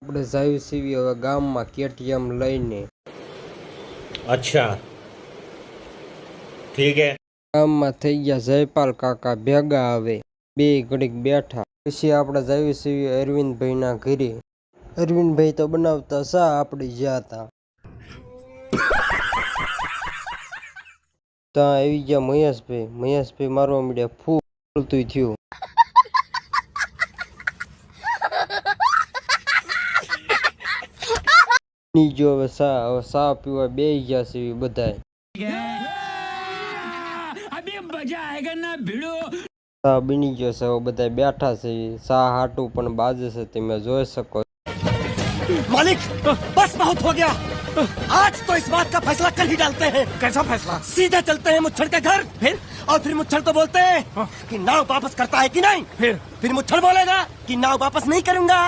આપણે જાવી સીવી હવે ગામમાં કેટીએમ લઈને। अच्छा ठीक है। ગામમાં થઈ ગયા જયપાલ કાકા ભેગા આવે બે ઘડીક બેઠા પછી આપણે જાવી સીવી અરવિંદભાઈના ઘરે। અરવિંદભાઈ તો બનાવતા શા આપણે જ્યાં હતા ત્યાં આવી ગયા મહેશભાઈ મારવા મળ્યા ફૂલ બોલતું થયું। જો હવે સા પીવા બેસી ગયા છે બધાય। સા બની ગયો છે હવે બધા બેઠા છે સા હાટું પણ બાજે છે તમે જોઈ શકો। मालिक बस बहुत हो गया। आज तो इस बात का फैसला कर ही डालते हैं। कैसा फैसला? सीधे चलते हैं मुच्छड़ के घर फिर मुच्छड़ को बोलते हैं कि नाव वापस करता है कि नहीं। फिर मुच्छड़ बोलेगा कि नाव वापस नहीं करूंगा